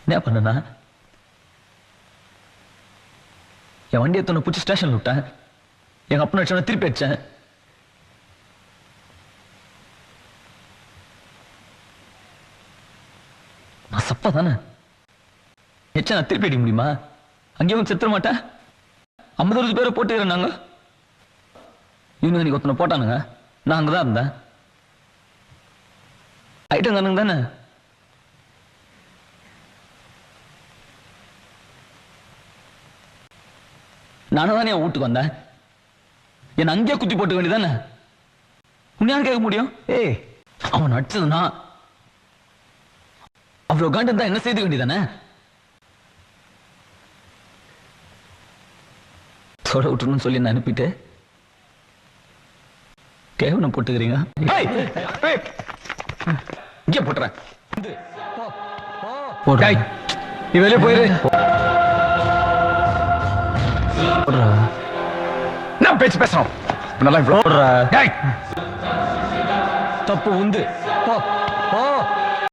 என்ன பண்ணனா என் வண்டியை தன்னை பிடிச்சி ஸ்டேஷன்ல விட்டேன். எங்க அப்பா அடிச்சவன திருப்பி அடிச்சேன். நான் சப்பா தானே எச்சா நான் திருப்பி அடிக்க முடியுமா? அங்கேயும் செத்துற மாட்டேன். 50 பேரை போட்டுக்கிறேன். இவனுங்க நீ ஒருத்தனை போட்டானுங்க. நான் அங்கதான் இருந்தேன். ஐட்டம் தானுங்க தானே. நானும் தானே என் வீட்டுக்கு வந்தேன். என்ன அங்கேயே குத்தி போட்டுக்க வேண்டியதானே. உன்னையான்னு கேட்க முடியும்? ஏய், அவன் அடிச்சதுன்னா அவ்வளவு காண்டு இருந்தா என்ன செய்துக்க வேண்டியதானே. தொட விட்டுணும்னு சொல்லி நான் அனுப்பிட்டு கேவனம் போட்டுக்கிறீங்க. இங்கே போட்டுறேன். நீ வெளியே போயிரு. நான் பேச்சு பேசுறோம். நல்லா தப்பு உண்டு.